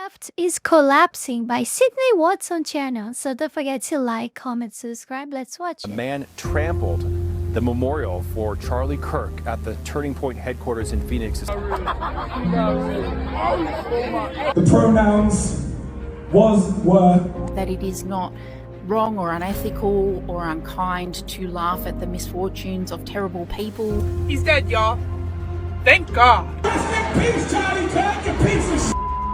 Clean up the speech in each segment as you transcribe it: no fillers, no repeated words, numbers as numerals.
left is collapsing by Sydney Watson channel. So don't forget to like, comment, subscribe. Let's watch A it. man trampled the memorial for Charlie Kirk at the Turning Point headquarters in Phoenix. The pronouns was, were. That it is not wrong or unethical or unkind to laugh at the misfortunes of terrible people. He's dead, y'all. Thank God. Rest in peace, Charlie Kirk, you piece of shit.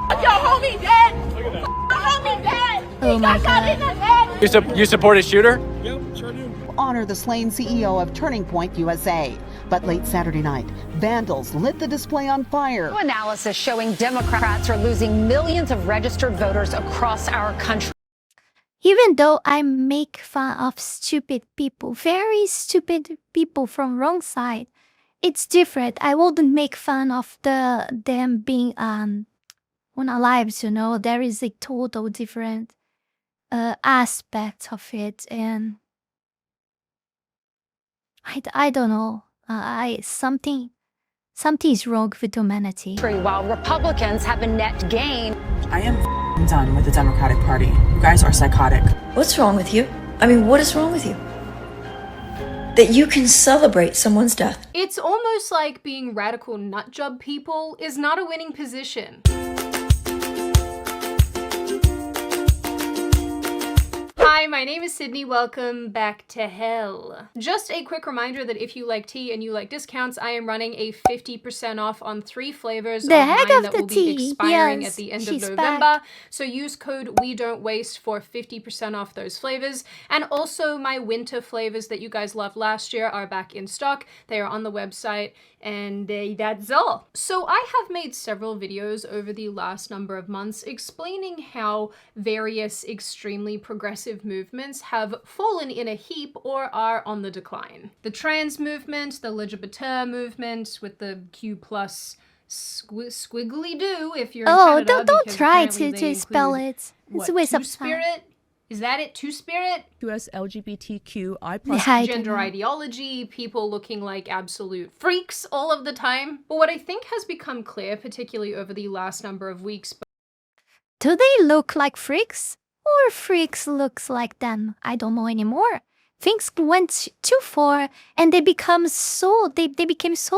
Your homie dead. Look at that. Your homie dead. Oh He my got shot in the head. You support a shooter? Yep, sure do. Honor the slain CEO of Turning Point USA. But late Saturday night, vandals lit the display on fire. Analysis showing Democrats are losing millions of registered voters across our country. Even though I make fun of stupid people, very stupid people from wrong side, it's different. I wouldn't make fun of them being unalive, you know. There is a total different aspect of it, and I don't know. Something is wrong with humanity. While Republicans have a net gain. I am done with the Democratic Party. You guys are psychotic. What's wrong with you? I mean, what is wrong with you? That you can celebrate someone's death. It's almost like being radical nutjob people is not a winning position. Hi, my name is Sydney. Welcome back to hell. Just a quick reminder that if you like tea and you like discounts, I am running a 50% off on 3 flavors of mine that will be expiring at the end of November. So use code WeDon'tWaste for 50% off those flavors. And also my winter flavors that you guys loved last year are back in stock. They are on the website, and that's all. So I have made several videos over the last number of months explaining how various extremely progressive movements have fallen in a heap or are on the decline. The trans movement, the LGBT movement with the Q plus squiggly do if you're in Canada, don't try to spell it. It's a waste of time. Two-spirit? Is that it? Two-spirit? US LGBTQI+. Gender ideology, people looking like absolute freaks all of the time. But what I think has become clear, particularly over the last number of weeks... Do they look like freaks? Or freaks looks like them? I don't know anymore. Things went too far and they became so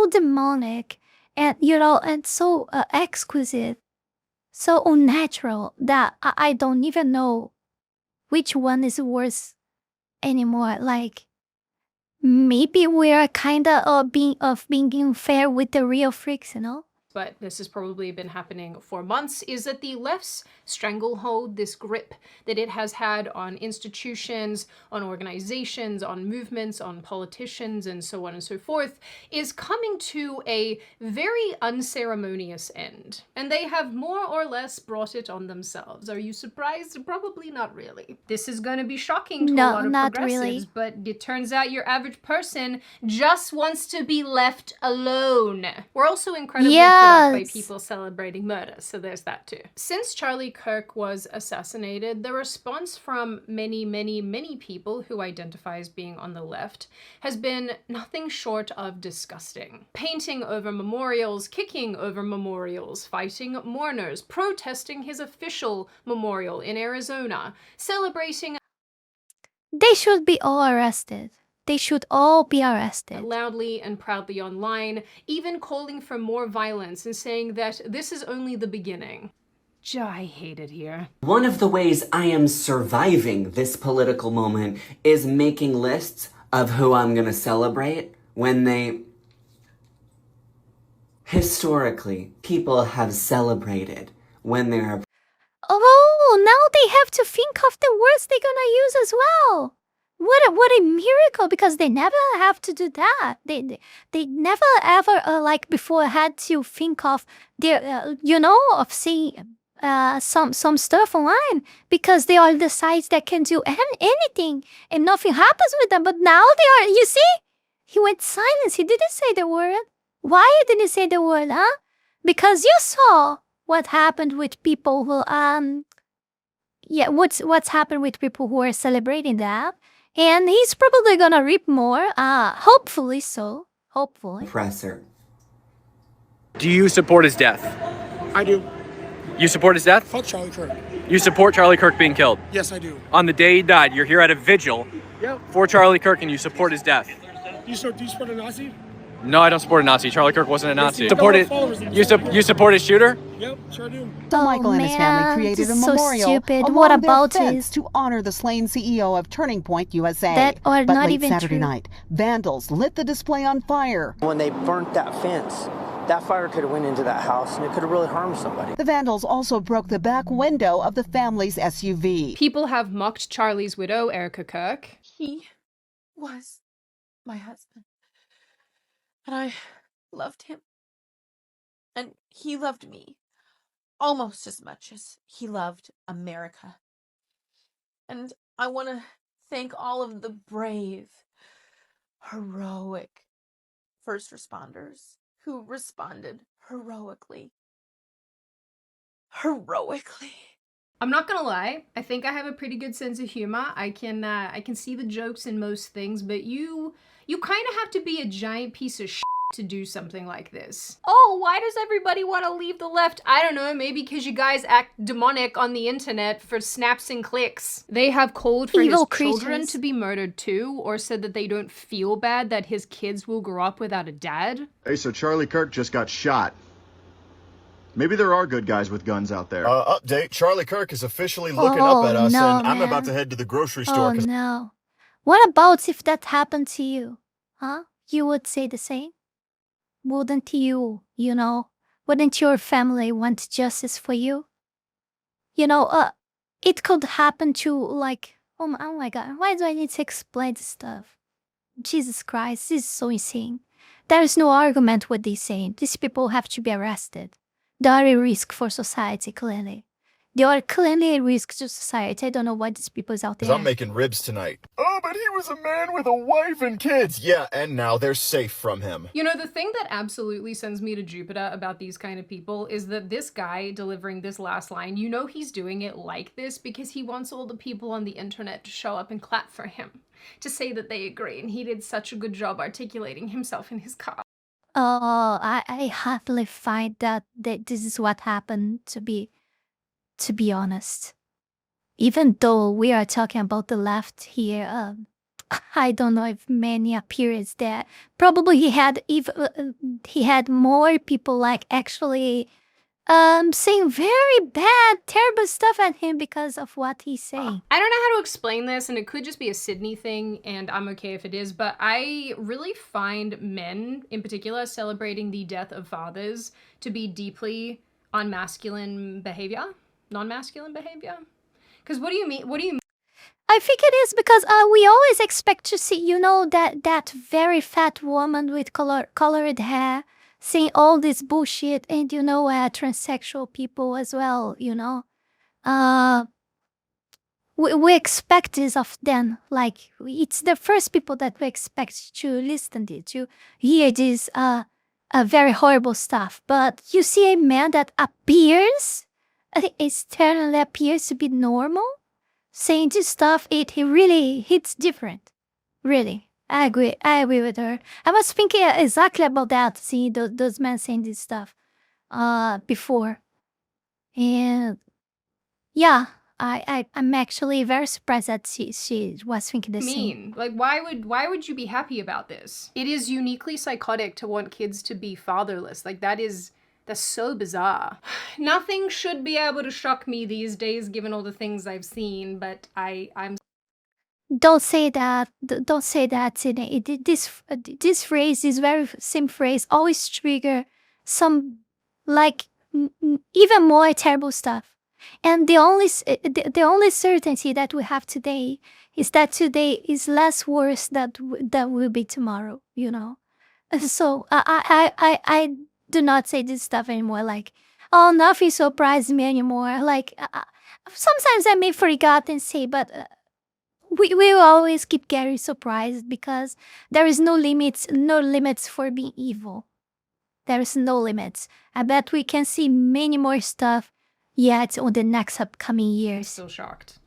demonic and, you know, and so exquisite, so unnatural that I don't even know which one is worse anymore. Like, maybe we're kind of being unfair with the real freaks, you know? But this has probably been happening for months, is that the left's stranglehold, this grip that it has had on institutions, on organizations, on movements, on politicians, and so on and so forth, is coming to a very unceremonious end. And they have more or less brought it on themselves. Are you surprised? Probably not really. This is going to be shocking to a lot of progressives, really. But it turns out your average person just wants to be left alone. We're also incredibly put off by people celebrating murder, so there's that too. Since Charlie Kirk was assassinated, the response from many, many, many people who identify as being on the left has been nothing short of disgusting. Painting over memorials, kicking over memorials, fighting mourners, protesting his official memorial in Arizona, celebrating... They should be all arrested. They should all be arrested. Loudly and proudly online, even calling for more violence and saying that this is only the beginning. I hate it here. One of the ways I am surviving this political moment is making lists of who I'm gonna celebrate when they... Historically, people have celebrated when they're... Oh, now they have to think of the words they're gonna use as well. What a miracle, because they never have to do that. They never ever like before had to think of their you know, of seeing some stuff online, because they are the sites that can do anything and nothing happens with them. But now they are, you see, he went silent. He didn't say the word. Why didn't he say the word, huh? Because you saw what happened with people who yeah, what's happened with people who are celebrating that. And he's probably gonna reap more, hopefully so, hopefully. Oppressor. Do you support his death? I do. You support his death? Fuck Charlie Kirk. You support Charlie Kirk being killed? Yes, I do. On the day he died, you're here at a vigil for Charlie Kirk and you support his death. Do you support a Nazi? No, I don't support a Nazi. Charlie Kirk wasn't a Nazi. You support his shooter? Yep, sure do. So Michael and his family created a this is so memorial stupid. along What their about fence it? to honor the slain CEO of Turning Point USA. That are but not late even Saturday true. night, vandals lit the display on fire. When they burnt that fence, that fire could have went into that house and it could have really harmed somebody. The vandals also broke the back window of the family's SUV. People have mocked Charlie's widow, Erica Kirk. He was my husband. And I loved him. And he loved me almost as much as he loved America. And I want to thank all of the brave, heroic first responders who responded heroically. I'm not gonna lie, I think I have a pretty good sense of humor. I can see the jokes in most things, but you kind of have to be a giant piece of shit to do something like this. Oh, why does everybody want to leave the left? I don't know, maybe because you guys act demonic on the internet for snaps and clicks. They have called for Evil his children creatures. to be murdered too, or said that they don't feel bad that his kids will grow up without a dad. Hey, so Charlie Kirk just got shot. Maybe there are good guys with guns out there. Update, Charlie Kirk is officially looking up at us, no, and I'm man. about to head to the grocery Oh store. 'Cause no. What about if that happened to you? Huh? You would say the same? Wouldn't you, wouldn't your family want justice for you? It could happen to, like, oh my god, why do I need to explain this stuff? Jesus Christ, this is so insane. There is no argument with this saying. These people have to be arrested. They are a risk for society, clearly. They are clearly a risk to society. I don't know why these people is out there. I'm making ribs tonight. Oh, but he was a man with a wife and kids. Yeah, and now they're safe from him. You know, the thing that absolutely sends me to Jupiter about these kind of people is that this guy delivering this last line, he's doing it like this because he wants all the people on the internet to show up and clap for him, to say that they agree, and he did such a good job articulating himself in his car. Oh, I happily find that this is what happened, to be honest. Even though we are talking about the left here, I don't know if many appears there. Probably he had more people like actually saying very bad, terrible stuff at him because of what he's saying. I don't know how to explain this, and it could just be a Sydney thing, and I'm okay if it is, but I really find men, in particular, celebrating the death of fathers to be deeply non-masculine behavior? Because what do you mean? I think it is because we always expect to see, that very fat woman with colored hair saying all this bullshit, and transsexual people as well, we expect this of them. Like, it's the first people that we expect to listen to hear this very horrible stuff. But you see a man that externally appears to be normal, saying this stuff, it really hits different. Really. I agree with her. I was thinking exactly about that, seeing those men saying this stuff before. And yeah, I'm actually very surprised that she was thinking the same. Like, why would you be happy about this? It is uniquely psychotic to want kids to be fatherless. Like, that's so bizarre. Nothing should be able to shock me these days, given all the things I've seen, but I'm... Don't say that, Sydney. This phrase, this very same phrase, always trigger some, like, even more terrible stuff. And the only certainty that we have today is that today is less worse than will be tomorrow, So I do not say this stuff anymore, like, oh, nothing surprises me anymore. Like, sometimes I may forget and say, but we will always keep getting surprised because there is no limits for being evil. There is no limits. I bet we can see many more stuff yet on the next upcoming years. I'm still shocked.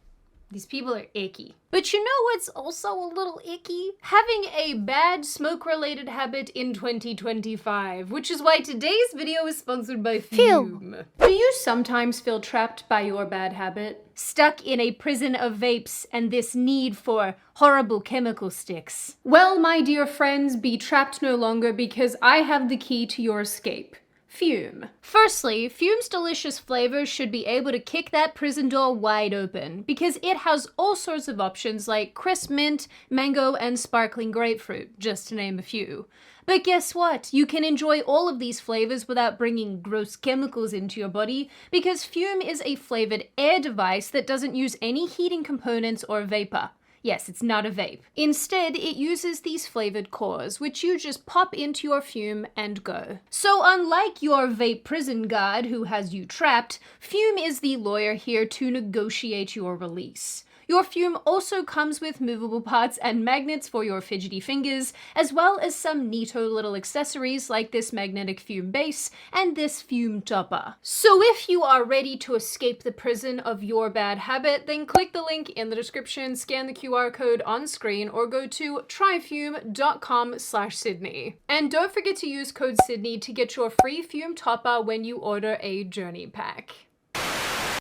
These people are icky. But you know what's also a little icky? Having a bad smoke-related habit in 2025, which is why today's video is sponsored by Fume. Do you sometimes feel trapped by your bad habit? Stuck in a prison of vapes and this need for horrible chemical sticks? Well, my dear friends, be trapped no longer because I have the key to your escape. Fume. Firstly, Fume's delicious flavors should be able to kick that prison door wide open, because it has all sorts of options like crisp mint, mango, and sparkling grapefruit, just to name a few. But guess what? You can enjoy all of these flavors without bringing gross chemicals into your body, because Fume is a flavored air device that doesn't use any heating components or vapor. Yes, it's not a vape. Instead, it uses these flavored cores, which you just pop into your Fume and go. So unlike your vape prison guard who has you trapped, Fume is the lawyer here to negotiate your release. Your Fume also comes with movable parts and magnets for your fidgety fingers, as well as some neato little accessories like this magnetic Fume base and this Fume topper. So if you are ready to escape the prison of your bad habit, then click the link in the description, scan the QR code on screen, or go to tryfume.com/Sydney. And don't forget to use code Sydney to get your free Fume topper when you order a journey pack.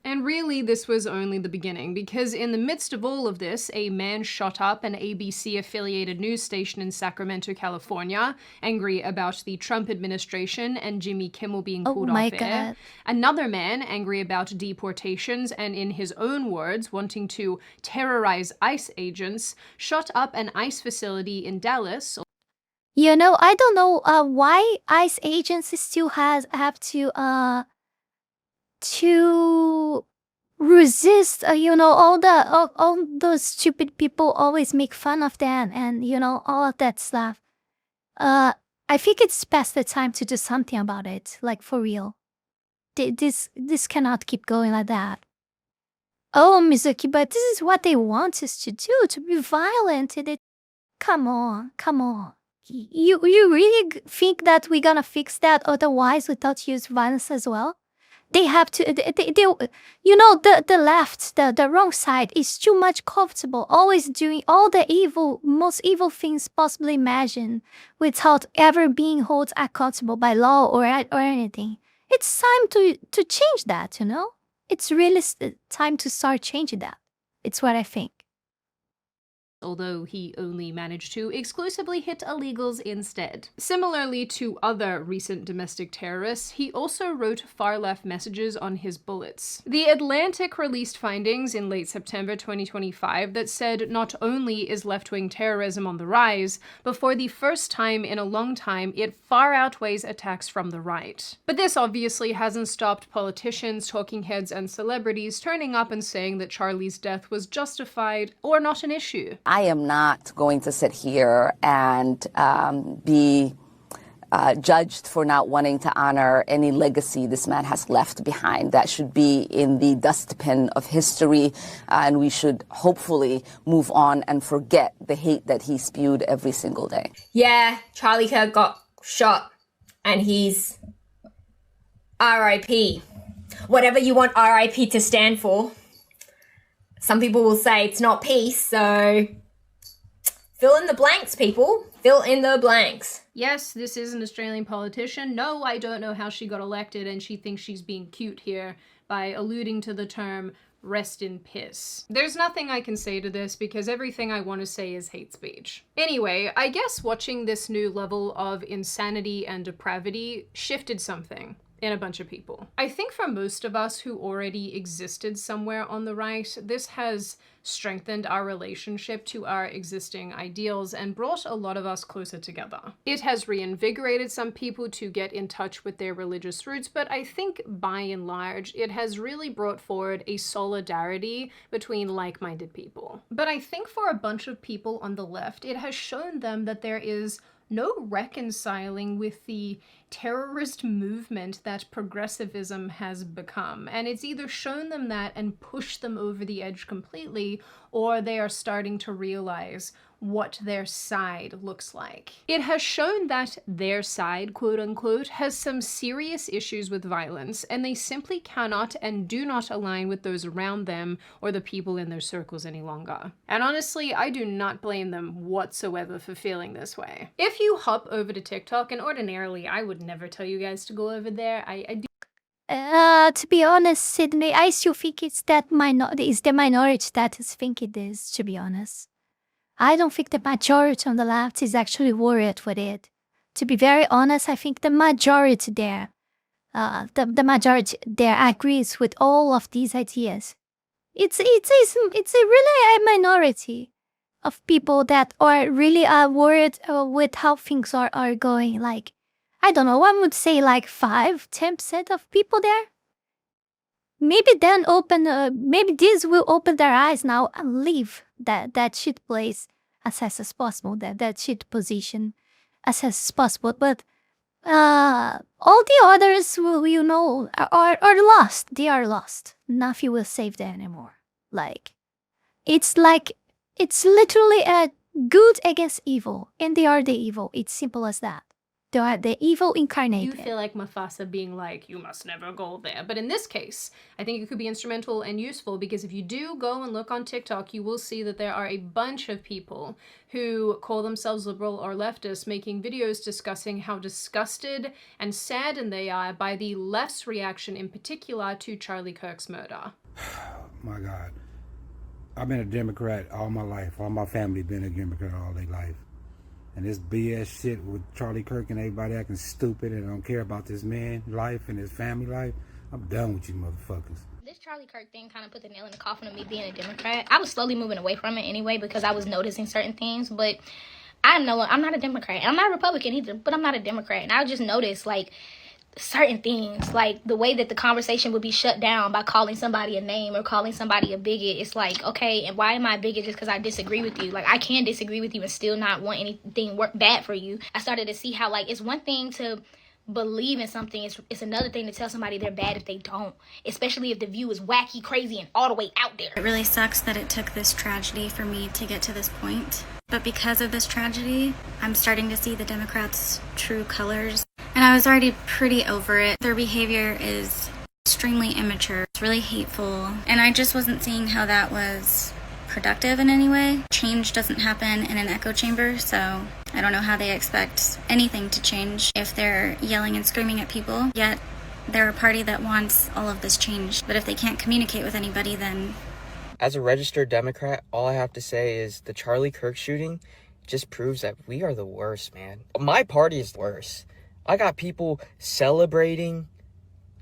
And really, this was only the beginning, because in the midst of all of this, a man shot up an ABC-affiliated news station in Sacramento, California, angry about the Trump administration and Jimmy Kimmel being pulled off air. Another man, angry about deportations and, in his own words, wanting to terrorize ICE agents, shot up an ICE facility in Dallas. You know, I don't know why ICE agents still have to resist, you know, all those stupid people always make fun of them and, you know, all of that stuff. I think it's past the time to do something about it, like for real. This cannot keep going like that. Oh, Mizuki, but this is what they want us to do, to be violent. Come on. You really think that we're gonna fix that otherwise without use violence as well? They have to, you know, the left, the wrong side is too much comfortable, always doing all the most evil things possibly imagined without ever being held accountable by law or anything. It's time to change that, you know? It's really time to start changing that. It's what I think. Although he only managed to exclusively hit illegals instead. Similarly to other recent domestic terrorists, he also wrote far-left messages on his bullets. The Atlantic released findings in late September 2025 that said not only is left-wing terrorism on the rise, but for the first time in a long time, it far outweighs attacks from the right. But this obviously hasn't stopped politicians, talking heads, and celebrities turning up and saying that Charlie's death was justified or not an issue. I am not going to sit here and be judged for not wanting to honor any legacy this man has left behind. That should be in the dustbin of history, and we should hopefully move on and forget the hate that he spewed every single day. Yeah, Charlie Kirk got shot, and he's RIP. Whatever you want RIP to stand for. Some people will say it's not peace, so fill in the blanks, people. Fill in the blanks. Yes, this is an Australian politician. No, I don't know how she got elected, and she thinks she's being cute here by alluding to the term rest in piss. There's nothing I can say to this because everything I want to say is hate speech. Anyway, I guess watching this new level of insanity and depravity shifted something in a bunch of people. I think for most of us who already existed somewhere on the right, this has strengthened our relationship to our existing ideals and brought a lot of us closer together. It has reinvigorated some people to get in touch with their religious roots, but I think by and large, it has really brought forward a solidarity between like-minded people. But I think for a bunch of people on the left, it has shown them that there is no reconciling with the terrorist movement that progressivism has become. And it's either shown them that and pushed them over the edge completely, or they are starting to realize what their side looks like. It has shown that their side, quote unquote, has some serious issues with violence, and they simply cannot and do not align with those around them or the people in their circles any longer. And honestly, I do not blame them whatsoever for feeling this way. If you hop over to TikTok, and ordinarily I would never tell you guys to go over there, I do. To be honest, Sydney, I still think it's the minority that think it is, to be honest. I don't think the majority on the left is actually worried with it. To be very honest, I think the majority there, the majority there agrees with all of these ideas. It's really a minority of people that are really worried with how things are going. Like, I don't know, one would say like 5-10% of people there. Maybe then maybe this will open their eyes now and leave that shit place as fast as possible, that shit position as fast as possible. But all the others will, are lost. They are lost. Nothing will save them anymore. It's literally a good against evil, and they are the evil. It's simple as that. They are the evil incarnated. You feel like Mufasa being like, you must never go there. But in this case, I think it could be instrumental and useful, because if you do go and look on TikTok, you will see that there are a bunch of people who call themselves liberal or leftist making videos discussing how disgusted and saddened they are by the left's reaction in particular to Charlie Kirk's murder. My God. I've been a Democrat all my life. All my family been a Democrat all their life. And this BS shit with Charlie Kirk and everybody acting stupid and don't care about this man's life and his family life, I'm done with you motherfuckers. This Charlie Kirk thing kind of put the nail in the coffin of me being a Democrat. I was slowly moving away from it anyway because I was noticing certain things, but I'm not a Democrat. I'm not a Republican either, but I'm not a Democrat. And I just noticed, like, certain things, like the way that the conversation would be shut down by calling somebody a name or calling somebody a bigot. It's like, okay, and why am I a bigot just because I disagree with you? Like, I can disagree with you and still not want anything bad for you. I started to see how, like, it's one thing to believe in something, it's another thing to tell somebody they're bad if they don't, especially if the view is wacky, crazy, and all the way out there. It really sucks that it took this tragedy for me to get to this point. But because of this tragedy, I'm starting to see the Democrats' true colors. And I was already pretty over it. Their behavior is extremely immature. It's really hateful. And I just wasn't seeing how that was productive in any way. Change doesn't happen in an echo chamber, so I don't know how they expect anything to change if they're yelling and screaming at people. Yet they're a party that wants all of this change. But if they can't communicate with anybody, then... As a registered Democrat, all I have to say is the Charlie Kirk shooting just proves that we are the worst, man. My party is worse. I got people celebrating,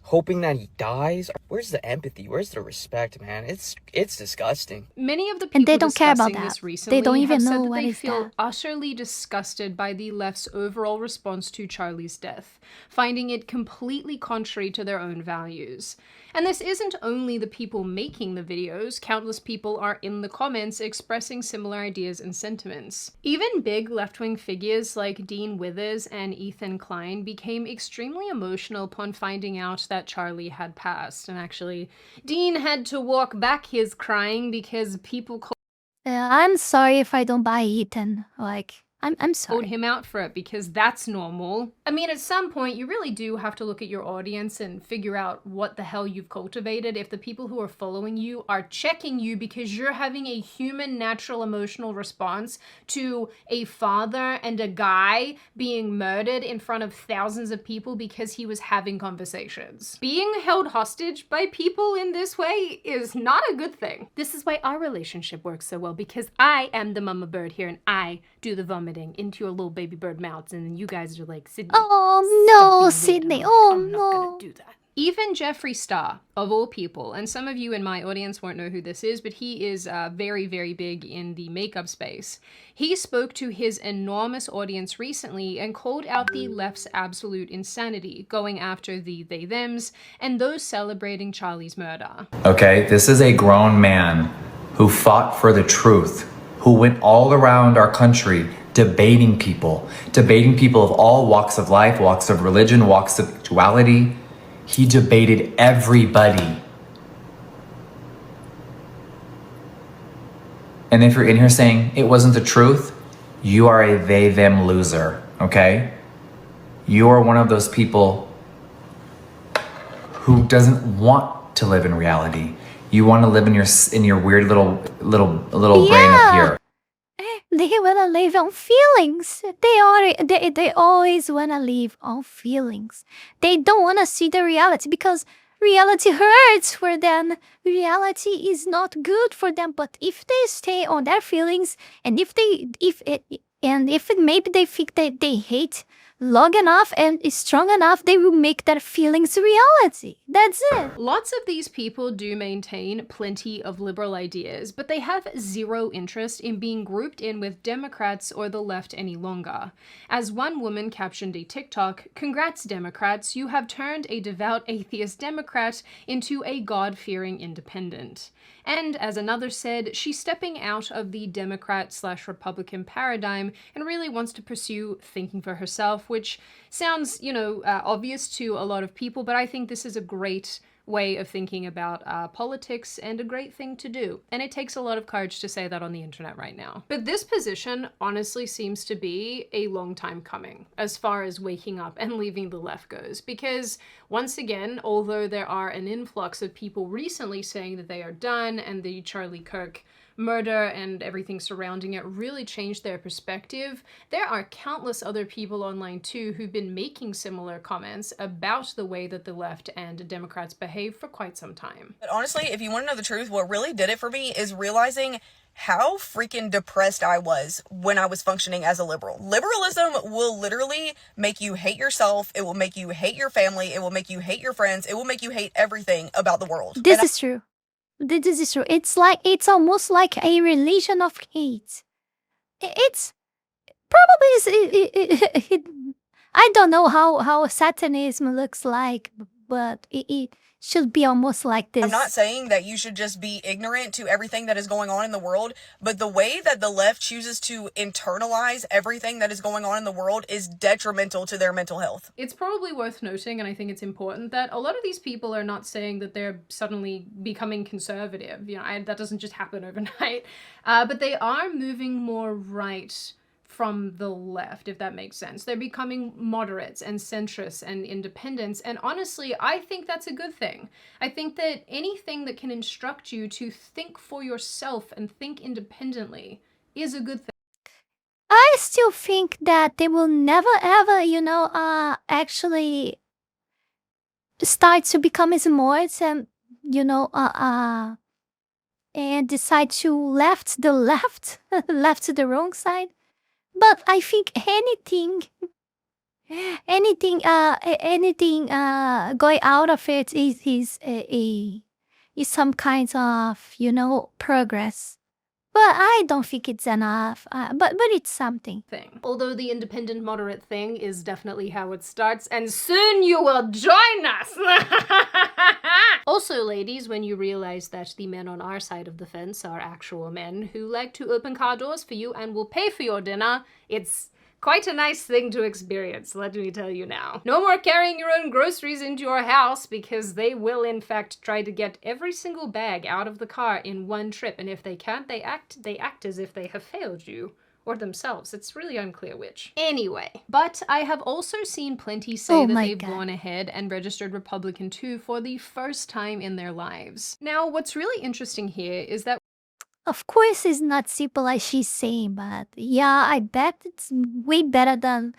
hoping that he dies. Where's the empathy? Where's the respect, man? It's disgusting. Many of the people and they don't care about that. This recently they don't even have said know that what they is feel that. utterly disgusted by the left's overall response to Charlie's death, finding it completely contrary to their own values. And this isn't only the people making the videos, countless people are in the comments expressing similar ideas and sentiments. Even big left-wing figures like Dean Withers and Ethan Klein became extremely emotional upon finding out that Charlie had passed. And actually, Dean had to walk back his crying because people I'm sorry if I don't buy Ethan. I'm sorry. called him out for it, because that's normal. I mean, at some point, you really do have to look at your audience and figure out what the hell you've cultivated if the people who are following you are checking you because you're having a human, natural, emotional response to a father and a guy being murdered in front of thousands of people because he was having conversations. Being held hostage by people in this way is not a good thing. This is why our relationship works so well, because I am the mama bird here and I do the vomiting into your little baby bird mouths, and then you guys are like, Sydney, oh no, Sydney, oh I'm no. not gonna do that. Even Jeffree Star, of all people, and some of you in my audience won't know who this is, but he is very, very big in the makeup space. He spoke to his enormous audience recently and called out the left's absolute insanity, going after the they-thems and those celebrating Charlie's murder. Okay, this is a grown man who fought for the truth, who went all around our country debating people of all walks of life, walks of religion, walks of sexuality. He debated everybody. And if you're in here saying it wasn't the truth, you are a they, them loser, okay? You are one of those people who doesn't want to live in reality. You want to live in your weird little brain up here. They wanna live on feelings. They always wanna live on feelings. They don't wanna see the reality because reality hurts for them. Reality is not good for them. But if they stay on their feelings, and if maybe they think that they hate long enough and is strong enough, they will make their feelings reality. That's it. Lots of these people do maintain plenty of liberal ideas, but they have zero interest in being grouped in with Democrats or the left any longer. As one woman captioned a TikTok, "Congrats Democrats, you have turned a devout atheist Democrat into a God-fearing independent." And as another said, she's stepping out of the Democrat/Republican paradigm and really wants to pursue thinking for herself, which sounds, obvious to a lot of people, but I think this is a great way of thinking about politics and a great thing to do. And it takes a lot of courage to say that on the internet right now. But this position honestly seems to be a long time coming as far as waking up and leaving the left goes. Because once again, although there are an influx of people recently saying that they are done and the Charlie Kirk murder and everything surrounding it really changed their perspective, there are countless other people online too who've been making similar comments about the way that the left and Democrats behave for quite some time. But honestly, if you want to know the truth, what really did it for me is realizing how freaking depressed I was when I was functioning as a liberal. Liberalism will literally make you hate yourself. It will make you hate your family. It will make you hate your friends. It will make you hate everything about the world. This is true. This is true. It's almost like a religion of hate. It's probably I don't know how Satanism looks like, but it should be almost like this. I'm not saying that you should just be ignorant to everything that is going on in the world, but the way that the left chooses to internalize everything that is going on in the world is detrimental to their mental health. It's probably worth noting, and I think it's important, that a lot of these people are not saying that they're suddenly becoming conservative. That doesn't just happen overnight. But they are moving more right from the left, if that makes sense. They're becoming moderates and centrists and independents, and honestly, I think that's a good thing. I think that anything that can instruct you to think for yourself and think independently is a good thing. I still think that they will never ever, actually start to become smart and, and decide to left the wrong side. But I think anything going out of it is some kind of, progress. But I don't think it's enough. But it's something. Although the independent moderate thing is definitely how it starts, and soon you will join us! Also, ladies, when you realize that the men on our side of the fence are actual men who like to open car doors for you and will pay for your dinner, it's quite a nice thing to experience, let me tell you now. No more carrying your own groceries into your house, because they will in fact try to get every single bag out of the car in one trip, and if they can't, they act as if they have failed you. Or themselves. It's really unclear which. Anyway, but I have also seen plenty say that they've gone ahead and registered Republican too for the first time in their lives. Now, what's really interesting here is that of course it's not simple as she's saying, but yeah, I bet it's way better than,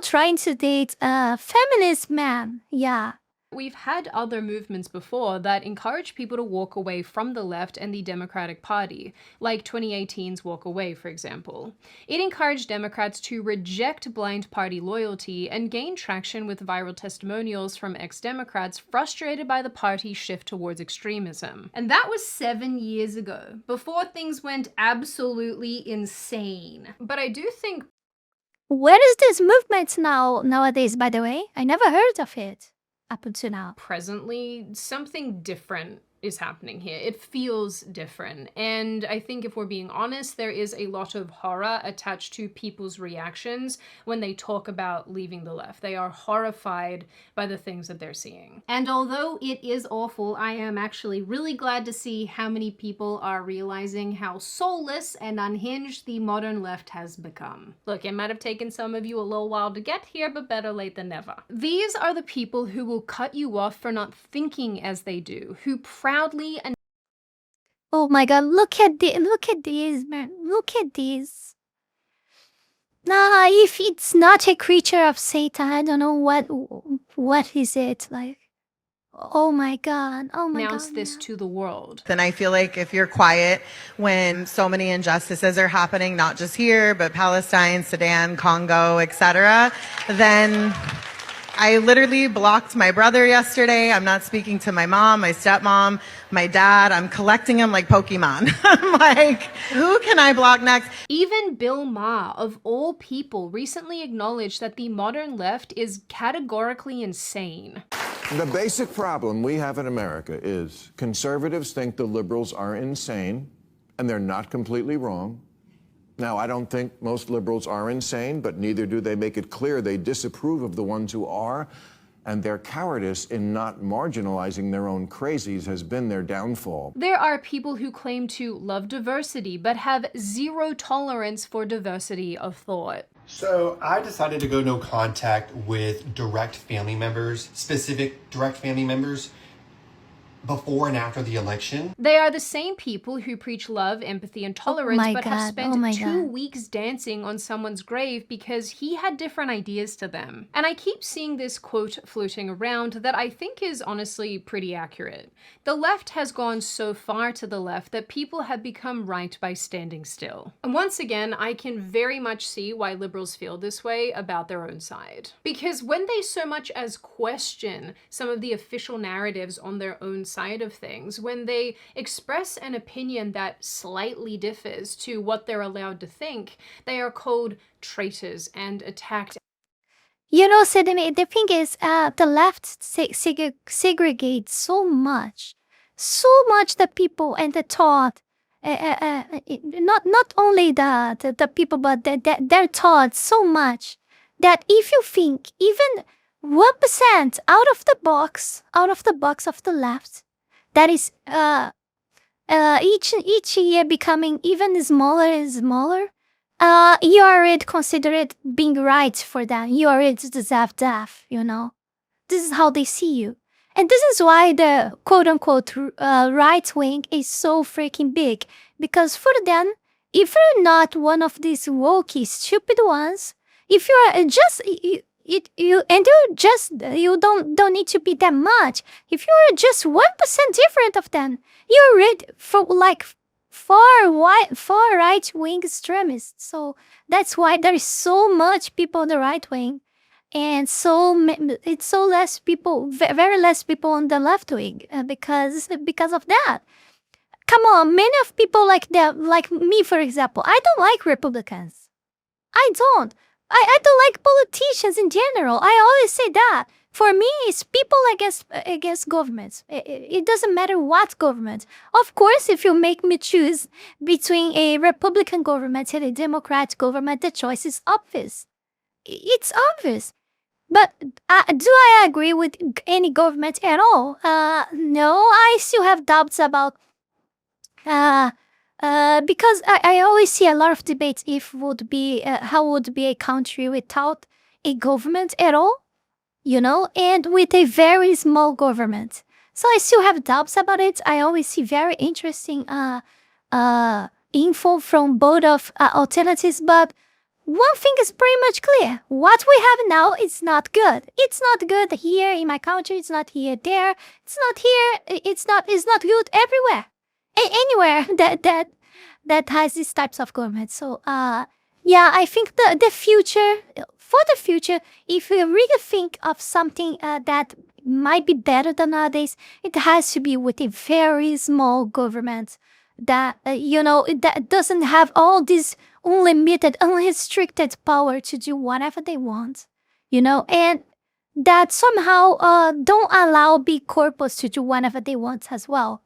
trying to date a feminist man. Yeah. We've had other movements before that encourage people to walk away from the left and the Democratic Party, like 2018's Walk Away, for example. It encouraged Democrats to reject blind party loyalty and gain traction with viral testimonials from ex-Democrats frustrated by the party's shift towards extremism. And that was 7 years ago, before things went absolutely insane. But I do think... Where is this movement nowadays, by the way? I never heard of it. Up until now. Presently, something different is happening here. It feels different. And I think if we're being honest, there is a lot of horror attached to people's reactions when they talk about leaving the left. They are horrified by the things that they're seeing. And although it is awful, I am actually really glad to see how many people are realizing how soulless and unhinged the modern left has become. Look, it might have taken some of you a little while to get here, but better late than never. These are the people who will cut you off for not thinking as they do, who proudly and Oh my god, look at these, man. Look at these. Nah, if it's not a creature of Satan, I don't know what is it like. Oh my god. Oh my announce god. this to the world. Then I feel like if you're quiet when so many injustices are happening, not just here, but Palestine, Sudan, Congo, etc., then I literally blocked my brother yesterday. I'm not speaking to my mom, my stepmom, my dad. I'm collecting them like Pokemon. I'm like, who can I block next? Even Bill Maher, of all people, recently acknowledged that the modern left is categorically insane. The basic problem we have in America is conservatives think the liberals are insane, and they're not completely wrong. Now, I don't think most liberals are insane, but neither do they make it clear they disapprove of the ones who are, and their cowardice in not marginalizing their own crazies has been their downfall. There are people who claim to love diversity, but have zero tolerance for diversity of thought. So I decided to go no contact with direct family members, specific direct family members, before and after the election. They are the same people who preach love, empathy, and tolerance, but have spent 2 weeks dancing on someone's grave because he had different ideas to them. And I keep seeing this quote floating around that I think is honestly pretty accurate. The left has gone so far to the left that people have become right by standing still. And once again, I can very much see why liberals feel this way about their own side. Because when they so much as question some of the official narratives on their own side of things, when they express an opinion that slightly differs to what they're allowed to think, they are called traitors and attacked. You know, Sydney, the thing is, the left segregates so much that people and the thought, not only the people, but their thoughts so much that if you think even 1% out of the box of the left, that is each year becoming even smaller and smaller, you already consider it being right for them. You already deserve death, you know. This is how they see you. And this is why the quote-unquote right wing is so freaking big. Because for them, if you're not one of these wokey, stupid ones, if you are just... You don't need to be that much. If you're just 1% different of them, you're ready for like far right wing extremists. So that's why there is so much people on the right wing, and it's so less people, very less people on the left wing, because of that. Come on, many of people like that, like me, for example, I don't like Republicans. I don't like politicians in general. I always say that. For me, it's people against governments. It doesn't matter what government. Of course, if you make me choose between a Republican government and a Democrat government, the choice is obvious. It's obvious. But do I agree with any government at all? No, I still have doubts about... because I always see a lot of debates how would be a country without a government at all, you know, and with a very small government. So I still have doubts about it. I always see very interesting info from both of alternatives, but one thing is pretty much clear. What we have now is not good. It's not good here in my country. It's not here there. It's not here. It's not good everywhere. Anywhere that has these types of government. So yeah, I think the future, if we really think of something that might be better than nowadays, it has to be with a very small government that that doesn't have all this unlimited, unrestricted power to do whatever they want, and that somehow don't allow big corpos to do whatever they want as well.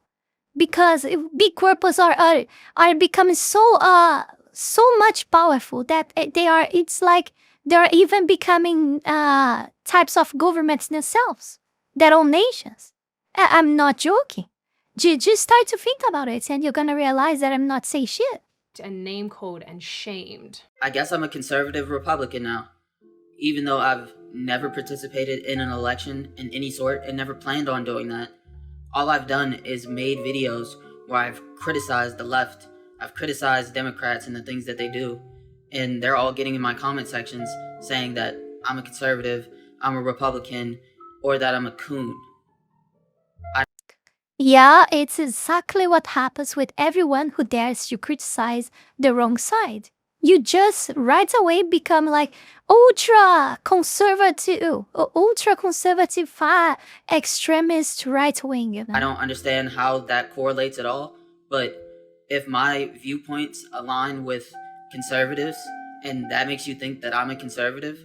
because big corpos are becoming so much powerful that it's like they're even becoming types of governments themselves, their own nations. I'm not joking. Just start to think about it, and you're gonna realize that I'm not saying shit. And name called and shamed. I guess I'm a conservative Republican now, even though I've never participated in an election in any sort and never planned on doing that. All I've done is made videos where I've criticized the left, I've criticized Democrats and the things that they do, and they're all getting in my comment sections saying that I'm a conservative, I'm a Republican, or that I'm a coon. Yeah, it's exactly what happens with everyone who dares to criticize the wrong side. You just right away become like ultra conservative, far extremist right wing. You know? I don't understand how that correlates at all, but if my viewpoints align with conservatives and that makes you think that I'm a conservative,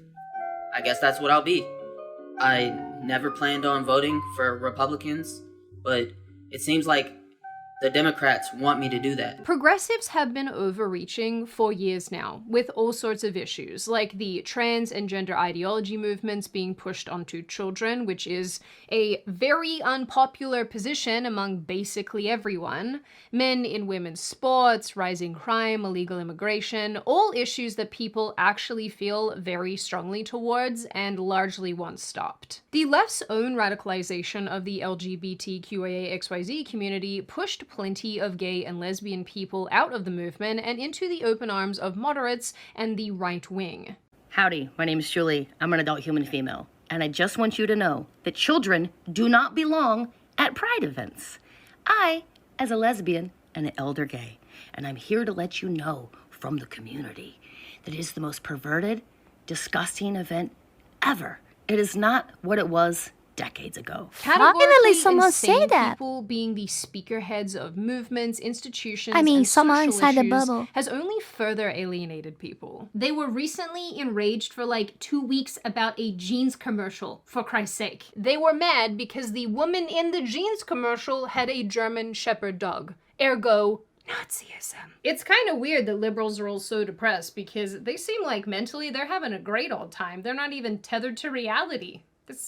I guess that's what I'll be. I never planned on voting for Republicans, but it seems like the Democrats want me to do that. Progressives have been overreaching for years now, with all sorts of issues, like the trans and gender ideology movements being pushed onto children, which is a very unpopular position among basically everyone, men in women's sports, rising crime, illegal immigration, all issues that people actually feel very strongly towards and largely want stopped. The left's own radicalization of the LGBTQIA/XYZ community pushed plenty of gay and lesbian people out of the movement and into the open arms of moderates and the right wing. Howdy, my name is Julie. I'm an adult human female, and I just want you to know that children do not belong at pride events. I, as a lesbian, am an elder gay, and I'm here to let you know from the community that it is the most perverted, disgusting event ever. It is not what it was decades ago. Finally, someone say that. People being the speakerheads of movements, institutions, I mean, and someone social inside the issues bubble has only further alienated people. They were recently enraged for like 2 weeks about a jeans commercial, for Christ's sake. They were mad because the woman in the jeans commercial had a German Shepherd dog. Ergo, Nazism. It's kind of weird that liberals are all so depressed because they seem like mentally they're having a great old time. They're not even tethered to reality.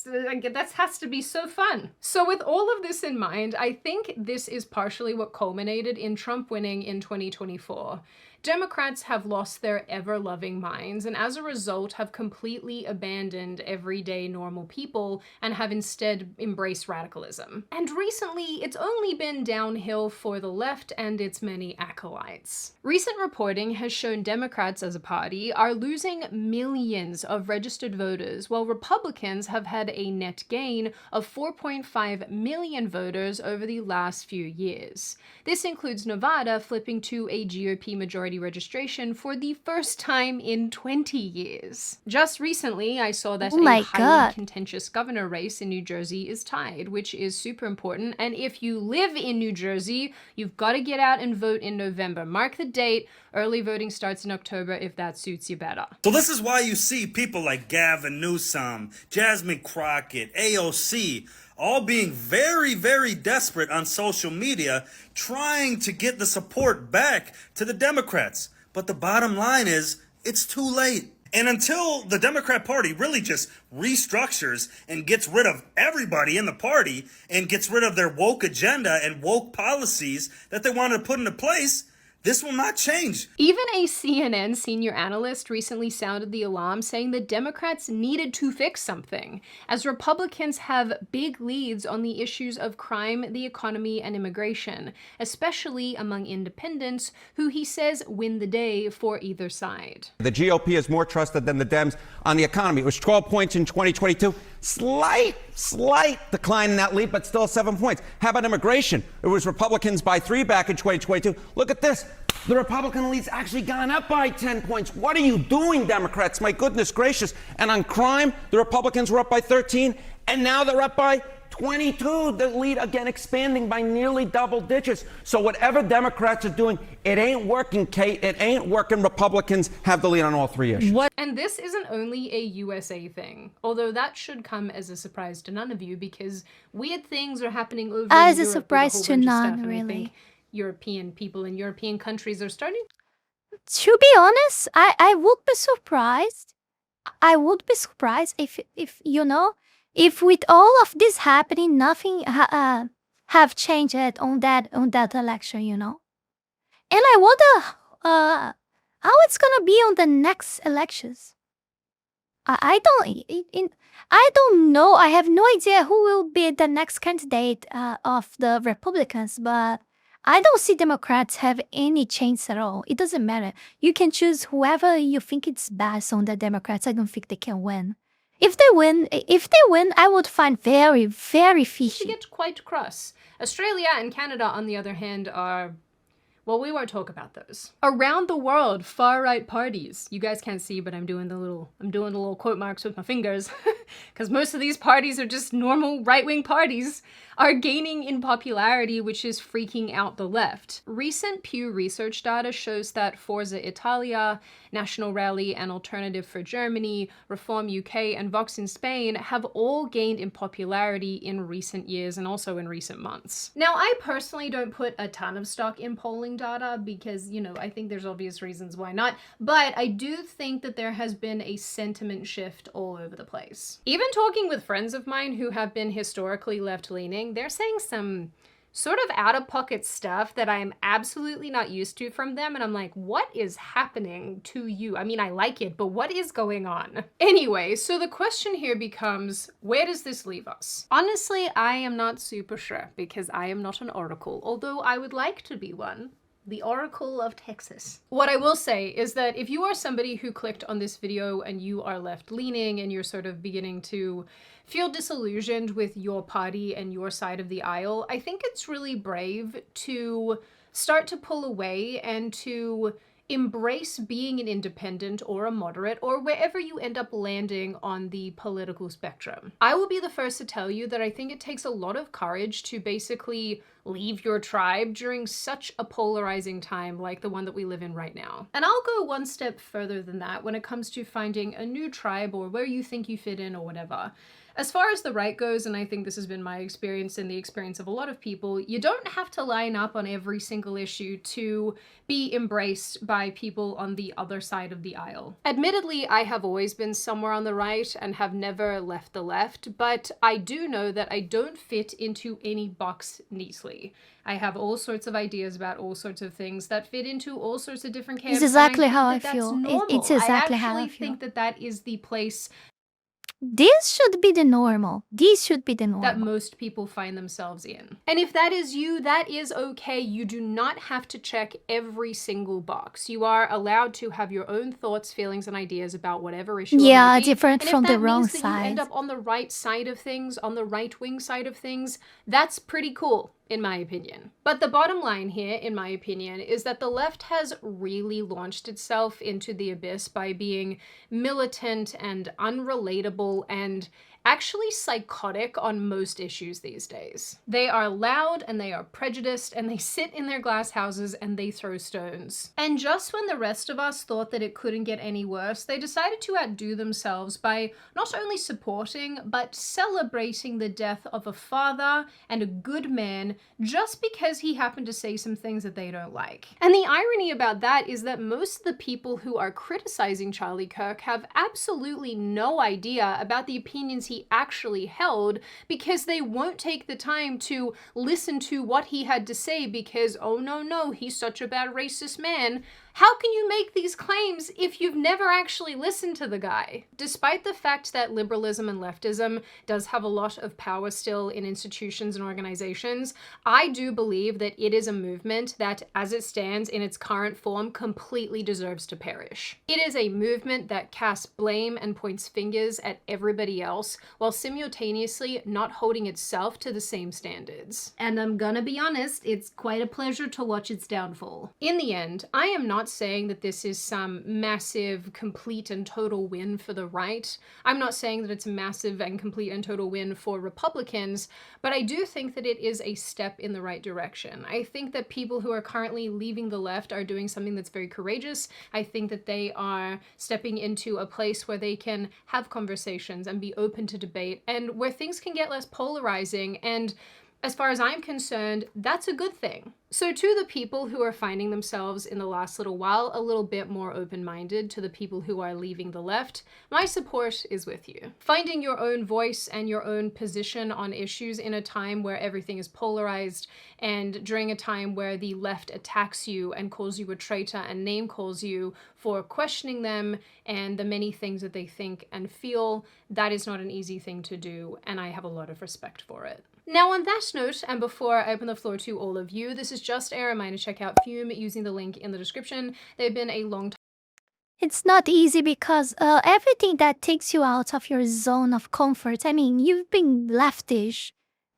That has to be so fun. So with all of this in mind, I think this is partially what culminated in Trump winning in 2024. Democrats have lost their ever-loving minds and as a result have completely abandoned everyday normal people and have instead embraced radicalism. And recently, it's only been downhill for the left and its many acolytes. Recent reporting has shown Democrats as a party are losing millions of registered voters, while Republicans have had a net gain of 4.5 million voters over the last few years. This includes Nevada flipping to a GOP majority registration for the first time in 20 years. Just recently, I saw that a highly contentious governor race in New Jersey is tied, which is super important. And if you live in New Jersey, you've got to get out and vote in November. Mark the date. Early voting starts in October if that suits you better. So this is why you see people like Gavin Newsom, Jasmine Crockett, AOC, all being very, very desperate on social media, trying to get the support back to the Democrats. But the bottom line is, it's too late. And until the Democrat Party really just restructures and gets rid of everybody in the party and gets rid of their woke agenda and woke policies that they wanted to put into place, this will not change. Even a CNN senior analyst recently sounded the alarm, saying that Democrats needed to fix something, as Republicans have big leads on the issues of crime, the economy, and immigration, especially among independents, who he says win the day for either side. The GOP is more trusted than the Dems on the economy. It was 12 points in 2022. Slight decline in that lead, but still 7 points. How about immigration? It was Republicans by 3 back in 2022. Look at this. The Republican lead's actually gone up by 10 points. What are you doing, Democrats? My goodness gracious. And on crime, the Republicans were up by 13, and now they're up by 22, the lead again expanding by nearly double digits. So whatever Democrats are doing, it ain't working, Kate. It ain't working. Republicans have the lead on all three issues. And this isn't only a USA thing, although that should come as a surprise to none of you because weird things are happening over As in a Europe surprise with a to whole bunch of none, stuff, and I really. think European people in European countries are starting. To be honest, I would be surprised. I would be surprised if you know, if with all of this happening, nothing have changed on that election, you know. And I wonder how it's gonna be on the next elections. I don't know. I have no idea who will be the next candidate of the Republicans, but I don't see Democrats have any chance at all. It doesn't matter. You can choose whoever you think it's best on the Democrats. I don't think they can win. If they win, I would find very, very fishy. They get quite cross. Australia and Canada, on the other hand, are... Well, we won't talk about those. Around the world, far-right parties. You guys can't see, but I'm doing the little quote marks with my fingers. Because most of these parties are just normal right-wing parties, are gaining in popularity, which is freaking out the left. Recent Pew Research data shows that Forza Italia, National Rally and Alternative for Germany, Reform UK, and Vox in Spain have all gained in popularity in recent years and also in recent months. Now, I personally don't put a ton of stock in polling data because, you know, I think there's obvious reasons why not, but I do think that there has been a sentiment shift all over the place. Even talking with friends of mine who have been historically left-leaning, they're saying some sort of out-of-pocket stuff that I'm absolutely not used to from them, and I'm like, what is happening to you? I mean, I like it, but what is going on? Anyway, so the question here becomes, where does this leave us? Honestly, I am not super sure because I am not an oracle, although I would like to be one. The Oracle of Texas. What I will say is that if you are somebody who clicked on this video and you are left-leaning and you're sort of beginning to feel disillusioned with your party and your side of the aisle, I think it's really brave to start to pull away and to embrace being an independent or a moderate or wherever you end up landing on the political spectrum. I will be the first to tell you that I think it takes a lot of courage to basically leave your tribe during such a polarizing time like the one that we live in right now. And I'll go one step further than that when it comes to finding a new tribe or where you think you fit in or whatever. As far as the right goes, and I think this has been my experience and the experience of a lot of people, you don't have to line up on every single issue to be embraced by people on the other side of the aisle. Admittedly, I have always been somewhere on the right and have never left the left, but I do know that I don't fit into any box neatly. I have all sorts of ideas about all sorts of things that fit into all sorts of different camps. It's exactly how I that's feel. normal. It's exactly how I actually feel. think that that is the place This should be the normal. This should be the normal. that most people find themselves in. And if that is you, that is okay. You do not have to check every single box. You are allowed to have your own thoughts, feelings, and ideas about whatever issue it Yeah, may be. different And from if the that wrong means that you end side. up on the right side of things, on the right-wing side of things, that's pretty cool, in my opinion. But the bottom line here, in my opinion, is that the left has really launched itself into the abyss by being militant and unrelatable and actually psychotic on most issues these days. They are loud and they are prejudiced and they sit in their glass houses and they throw stones. And just when the rest of us thought that it couldn't get any worse, they decided to outdo themselves by not only supporting but celebrating the death of a father and a good man just because he happened to say some things that they don't like. And the irony about that is that most of the people who are criticizing Charlie Kirk have absolutely no idea about the opinions he actually held because they won't take the time to listen to what he had to say because, oh no, he's such a bad racist man. How can you make these claims if you've never actually listened to the guy? Despite the fact that liberalism and leftism does have a lot of power still in institutions and organizations, I do believe that it is a movement that, as it stands in its current form, completely deserves to perish. It is a movement that casts blame and points fingers at everybody else while simultaneously not holding itself to the same standards. And I'm gonna be honest, it's quite a pleasure to watch its downfall. In the end, I am not saying that this is some massive, complete and total win for the right. I'm not saying that it's a massive and complete and total win for Republicans, but I do think that it is a step in the right direction. I think that people who are currently leaving the left are doing something that's very courageous. I think that they are stepping into a place where they can have conversations and be open to debate, and where things can get less polarizing, and as far as I'm concerned, that's a good thing. So to the people who are finding themselves in the last little while a little bit more open-minded to the people who are leaving the left, my support is with you. Finding your own voice and your own position on issues in a time where everything is polarized, and during a time where the left attacks you and calls you a traitor and name calls you for questioning them and the many things that they think and feel, that is not an easy thing to do, and I have a lot of respect for it. Now on that note, and before I open the floor to all of you, this is just a reminder to check out Fume using the link in the description. They've been a long time. It's not easy because everything that takes you out of your zone of comfort, I mean, you've been leftish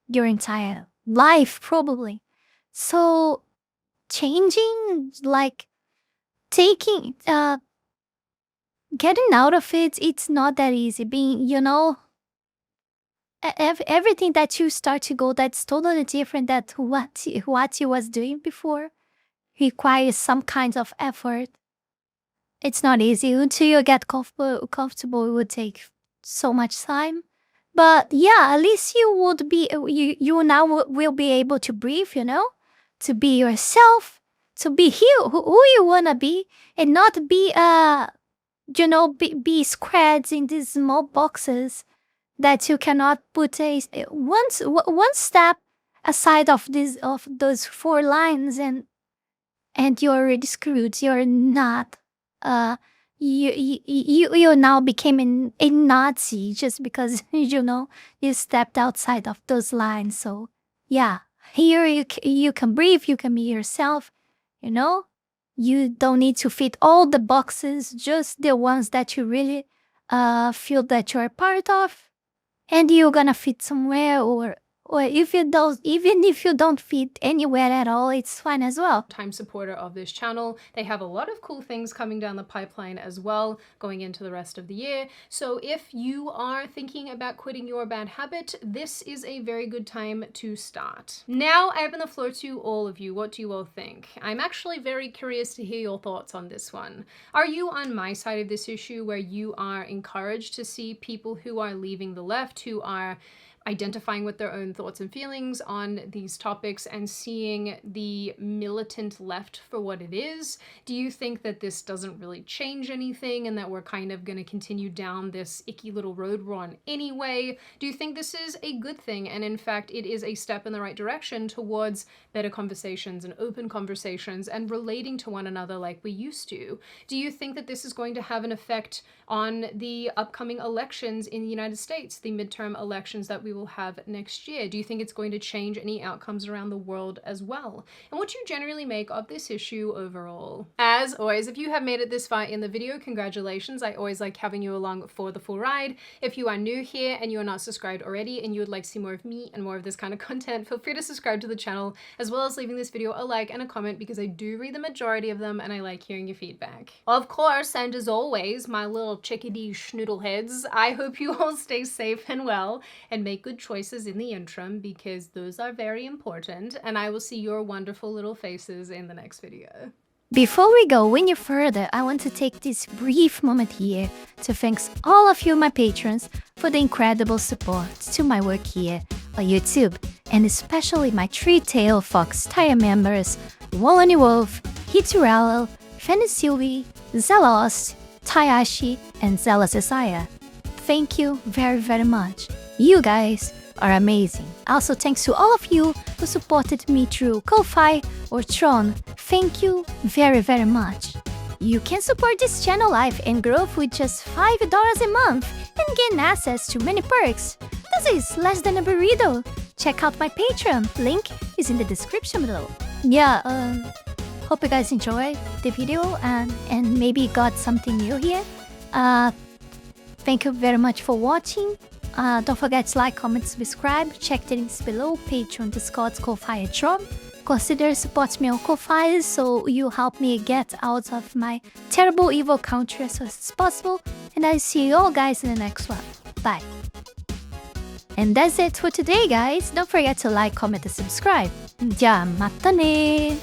your entire life, probably. So changing, like taking, getting out of it, it's not that easy. Being, you know, everything that you start to go that's totally different than what you was doing before requires some kind of effort. It's not easy. Until you get comfortable, it would take so much time. But yeah, at least you would be, you now will be able to breathe, you know, to be yourself, to be who you wanna be, and not be you know, be squared in these small boxes that you cannot put one step aside of those 4 lines, and you're already screwed. You're not you now became a Nazi just because you know you stepped outside of those lines. So yeah, here you can breathe, you can be yourself, you know. You don't need to fit all the boxes, just the ones that you really feel that you're a part of. And you're gonna fit somewhere, or if you don't, even if you don't fit anywhere at all, it's fine as well. Time supporter of this channel. They have a lot of cool things coming down the pipeline as well, going into the rest of the year. So if you are thinking about quitting your bad habit, this is a very good time to start. Now I open the floor to all of you. What do you all think? I'm actually very curious to hear your thoughts on this one. Are you on my side of this issue, where you are encouraged to see people who are leaving the left, who are identifying with their own thoughts and feelings on these topics and seeing the militant left for what it is? Do you think that this doesn't really change anything and that we're kind of going to continue down this icky little road we're on anyway? Do you think this is a good thing, and in fact it is a step in the right direction towards better conversations and open conversations and relating to one another like we used to? Do you think that this is going to have an effect on the upcoming elections in the United States, the midterm elections that we will have next year? Do you think it's going to change any outcomes around the world as well? And what do you generally make of this issue overall? As always, if you have made it this far in the video, congratulations. I always like having you along for the full ride. If you are new here and you are not subscribed already and you would like to see more of me and more of this kind of content, feel free to subscribe to the channel, as well as leaving this video a like and a comment, because I do read the majority of them and I like hearing your feedback. Of course, and as always, my little chickadee schnoodleheads, I hope you all stay safe and well and make good choices in the interim, because those are very important, and I will see your wonderful little faces in the next video. Before we go any further, I want to take this brief moment here to thank all of you, my patrons, for the incredible support to my work here on YouTube, and especially my Three-Tailed Fox tier members, Wolony Wolf, Heath Rowell, Fenny Sylvy, Zalost, Tayashi, and Zaela Zhezzaia. Thank you very, very much. You guys are amazing. Also, thanks to all of you who supported me through Ko-Fi or Tron. Thank you very, very much. You can support this channel live and grow with just $5 a month and gain access to many perks. This is less than a burrito. Check out my Patreon. Link is in the description below. Yeah, hope you guys enjoyed the video and maybe got something new here. Thank you very much for watching. Don't forget to like, comment, subscribe. Check the links below. Patreon, Discord, Ko-Fi, Tron. Consider support me on Ko-Fi so you help me get out of my terrible evil country as fast as possible. And I see you all guys in the next one. Bye. And that's it for today, guys. Don't forget to like, comment, and subscribe. じゃあまたね